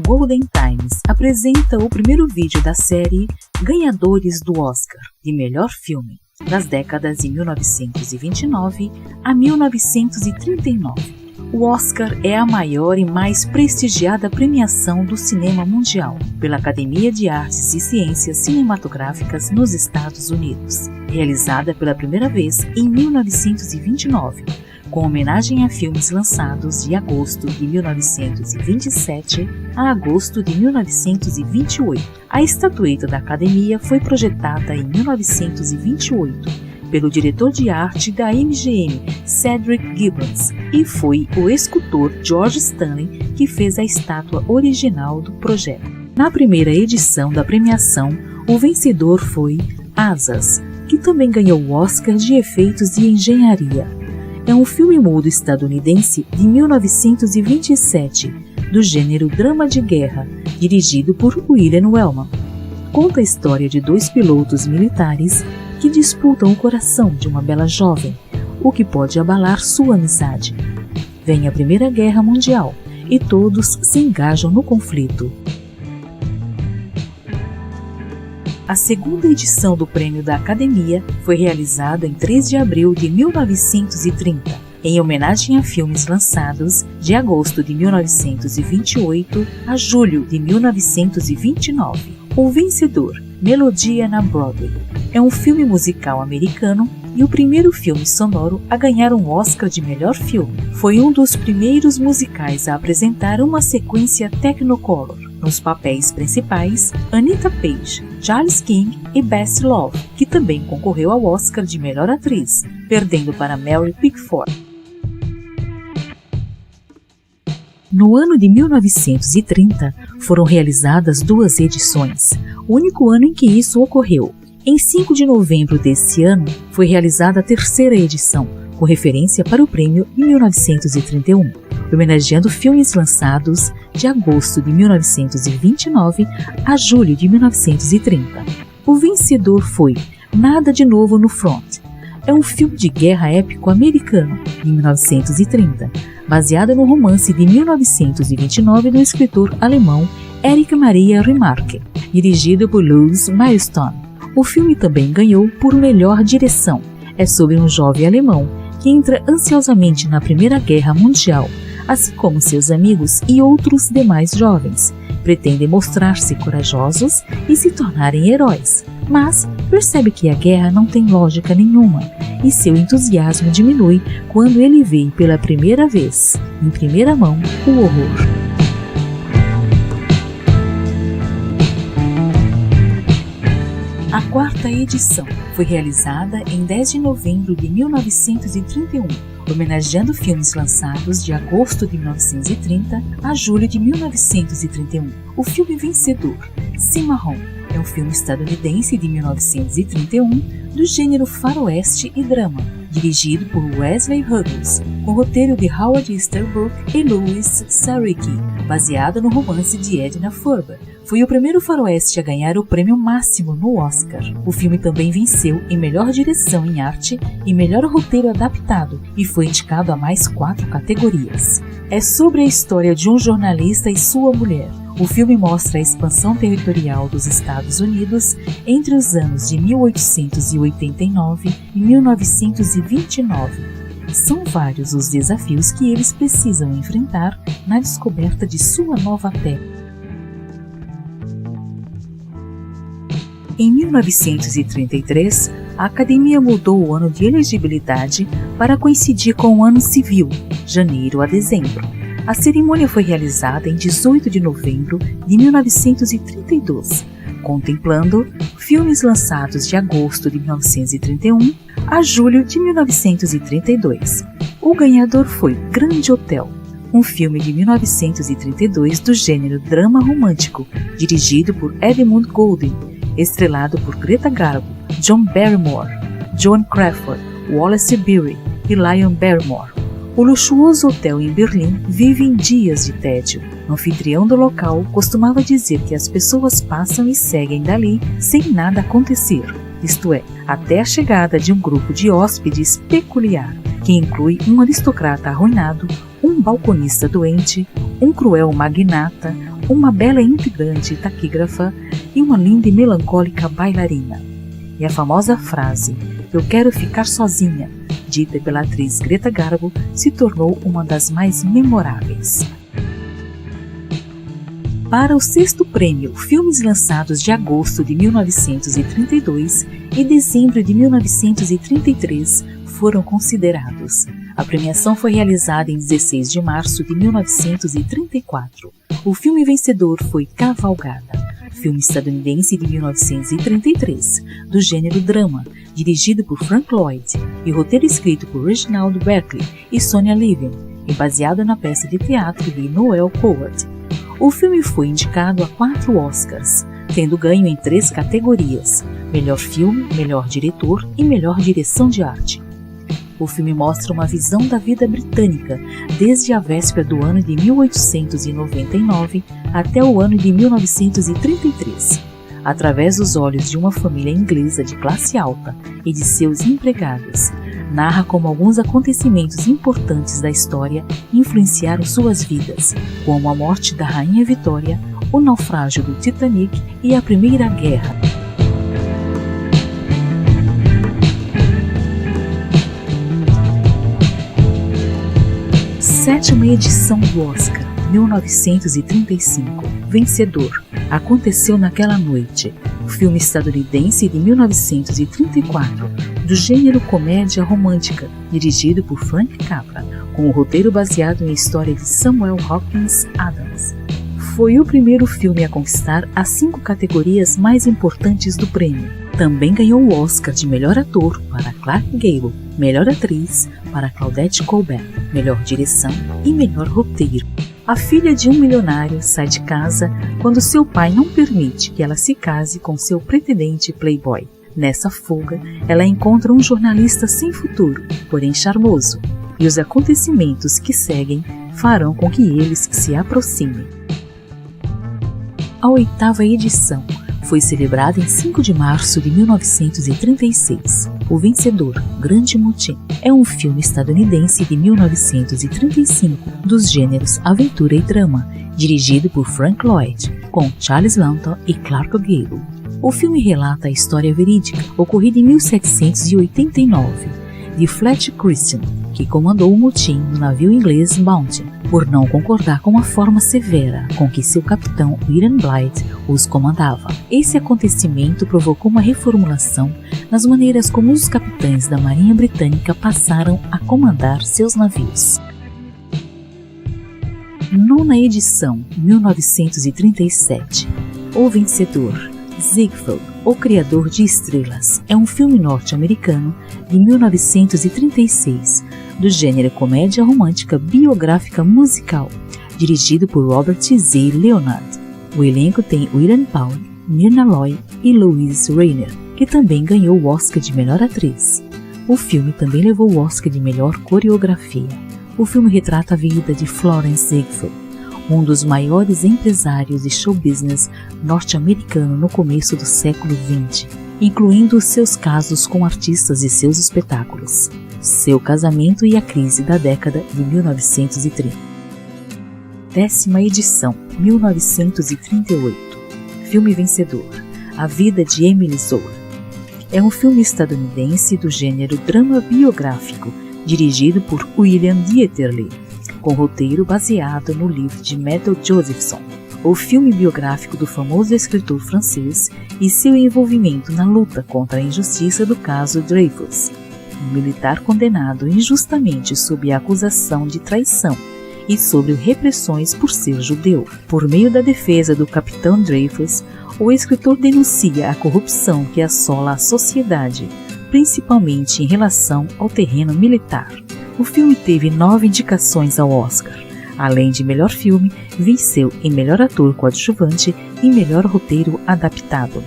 Golden Times apresenta o primeiro vídeo da série Ganhadores do Oscar de Melhor Filme, das décadas de 1929 a 1939. O Oscar é a maior e mais prestigiada premiação do cinema mundial pela Academia de Artes e Ciências Cinematográficas nos Estados Unidos, realizada pela primeira vez em 1929, com homenagem a filmes lançados de agosto de 1927 a agosto de 1928. A estatueta da Academia foi projetada em 1928 pelo diretor de arte da MGM, Cedric Gibbons, e foi o escultor George Stanley que fez a estátua original do projeto. Na primeira edição da premiação, o vencedor foi Asas, que também ganhou o Oscar de Efeitos de Engenharia. É um filme mudo estadunidense de 1927, do gênero drama de guerra, dirigido por William Wellman. Conta a história de dois pilotos militares que disputam o coração de uma bela jovem, o que pode abalar sua amizade. Vem a Primeira Guerra Mundial e todos se engajam no conflito. A segunda edição do Prêmio da Academia foi realizada em 3 de abril de 1930, em homenagem a filmes lançados de agosto de 1928 a julho de 1929. O vencedor, Melodia na Broadway, é um filme musical americano e o primeiro filme sonoro a ganhar um Oscar de melhor filme. Foi um dos primeiros musicais a apresentar uma sequência Technicolor. Nos papéis principais, Anita Page, Charles King e Bessie Love, que também concorreu ao Oscar de melhor atriz, perdendo para Mary Pickford. No ano de 1930, foram realizadas 2 edições, o único ano em que isso ocorreu. Em 5 de novembro desse ano, foi realizada a 3ª edição, com referência para o prêmio em 1931, homenageando filmes lançados de agosto de 1929 a julho de 1930. O vencedor foi Nada de Novo no Front. É um filme de guerra épico americano, de 1930, baseado no romance de 1929 do escritor alemão Erich Maria Remarque, dirigido por Louis Milestone. O filme também ganhou por melhor direção. É sobre um jovem alemão que entra ansiosamente na Primeira Guerra Mundial, assim como seus amigos e outros demais jovens. Pretendem mostrar-se corajosos e se tornarem heróis, mas percebe que a guerra não tem lógica nenhuma e seu entusiasmo diminui quando ele vê pela primeira vez, em primeira mão, o horror. A 4ª edição foi realizada em 10 de novembro de 1931, homenageando filmes lançados de agosto de 1930 a julho de 1931. O filme vencedor, Cimarron, é um filme estadunidense de 1931 do gênero faroeste e drama, dirigido por Wesley Hughes, com roteiro de Howard Easterbrook e Louis Sariki, baseado no romance de Edna Ferber. Foi o primeiro faroeste a ganhar o prêmio máximo no Oscar. O filme também venceu em melhor direção em arte e melhor roteiro adaptado e foi indicado a mais 4 categorias. É sobre a história de um jornalista e sua mulher. O filme mostra a expansão territorial dos Estados Unidos entre os anos de 1889 e 1929. São vários os desafios que eles precisam enfrentar na descoberta de sua nova terra. Em 1933, a Academia mudou o ano de elegibilidade para coincidir com o ano civil, janeiro a dezembro. A cerimônia foi realizada em 18 de novembro de 1932, contemplando filmes lançados de agosto de 1931 a julho de 1932. O ganhador foi Grande Hotel, um filme de 1932 do gênero drama romântico, dirigido por Edmund Goulding, estrelado por Greta Garbo, John Barrymore, Joan Crawford, Wallace Beery e Lionel Barrymore. O luxuoso hotel em Berlim vive em dias de tédio. O anfitrião do local costumava dizer que as pessoas passam e seguem dali sem nada acontecer, isto é, até a chegada de um grupo de hóspedes peculiar, que inclui um aristocrata arruinado, um balconista doente, um cruel magnata, uma bela e intrigante taquígrafa e uma linda e melancólica bailarina. E a famosa frase "Eu quero ficar sozinha", dita pela atriz Greta Garbo, se tornou uma das mais memoráveis. Para o 6º prêmio, filmes lançados de agosto de 1932 e dezembro de 1933 foram considerados. A premiação foi realizada em 16 de março de 1934. O filme vencedor foi Cavalgada, filme estadunidense de 1933, do gênero drama, dirigido por Frank Lloyd e roteiro escrito por Reginald Berkeley e Sonia Levin, e baseado na peça de teatro de Noel Coward. O filme foi indicado a 4 Oscars, tendo ganho em 3 categorias: melhor filme, melhor diretor e melhor direção de arte. O filme mostra uma visão da vida britânica desde a véspera do ano de 1899 até o ano de 1933, através dos olhos de uma família inglesa de classe alta e de seus empregados. Narra como alguns acontecimentos importantes da história influenciaram suas vidas, como a morte da Rainha Vitória, o naufrágio do Titanic e a Primeira Guerra. Sétima edição do Oscar, 1935. Vencedor: Aconteceu Naquela Noite, filme estadunidense de 1934, do gênero comédia romântica, dirigido por Frank Capra, com o roteiro baseado em história de Samuel Hopkins Adams. Foi o primeiro filme a conquistar as 5 categorias mais importantes do prêmio. Também ganhou o Oscar de melhor ator para Clark Gable, melhor atriz para Claudette Colbert, melhor direção e melhor roteiro. A filha de um milionário sai de casa quando seu pai não permite que ela se case com seu pretendente playboy. Nessa fuga, ela encontra um jornalista sem futuro, porém charmoso, e os acontecimentos que seguem farão com que eles se aproximem. A 8ª edição foi celebrada em 5 de março de 1936. O vencedor, Grande Motim, é um filme estadunidense de 1935 dos gêneros aventura e drama, dirigido por Frank Lloyd, com Charles Laughton e Clark Gable. O filme relata a história verídica, ocorrida em 1789, de Fletcher Christian, que comandou o motim no navio inglês Bounty, por não concordar com a forma severa com que seu capitão William Blythe os comandava. Esse acontecimento provocou uma reformulação nas maneiras como os capitães da Marinha Britânica passaram a comandar seus navios. 9ª edição, 1937. O vencedor, Ziegfeld, O Criador de Estrelas, é um filme norte-americano de 1936, do gênero comédia romântica biográfica musical, dirigido por Robert Z. Leonard. O elenco tem William Powell, Myrna Loy e Louise Rainer, que também ganhou o Oscar de melhor atriz. O filme também levou o Oscar de melhor coreografia. O filme retrata a vida de Florence Ziegfeld, um dos maiores empresários de show business norte-americano no começo do século XX, incluindo os seus casos com artistas e seus espetáculos, seu casamento e a crise da década de 1930. 10ª edição, 1938. Filme vencedor, A Vida de Emily Zola. É um filme estadunidense do gênero drama biográfico, dirigido por William Dieterle, com roteiro baseado no livro de Method Josephson, o filme biográfico do famoso escritor francês e seu envolvimento na luta contra a injustiça do caso Dreyfus, um militar condenado injustamente sob a acusação de traição e sobre repressões por ser judeu. Por meio da defesa do capitão Dreyfus, o escritor denuncia a corrupção que assola a sociedade, principalmente em relação ao terreno militar. O filme teve 9 indicações ao Oscar. Além de melhor filme, venceu em melhor ator coadjuvante e melhor roteiro adaptado.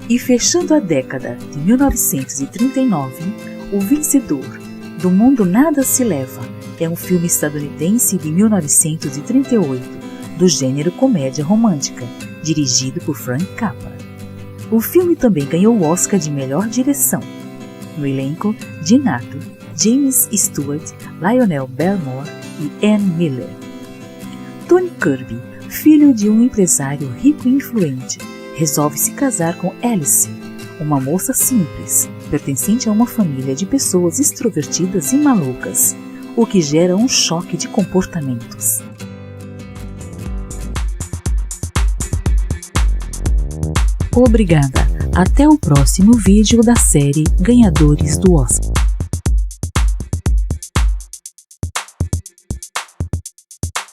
E fechando a década de 1939, o vencedor, Do Mundo Nada Se Leva, é um filme estadunidense de 1938, do gênero comédia romântica, dirigido por Frank Capra. O filme também ganhou o Oscar de melhor direção. No elenco, Jean Arthur, James Stewart, Lionel Barrymore e Ann Miller. Tony Kirby, filho de um empresário rico e influente, resolve se casar com Alice, uma moça simples, pertencente a uma família de pessoas extrovertidas e malucas, o que gera um choque de comportamentos. Obrigada! Até o próximo vídeo da série Ganhadores do Oscar.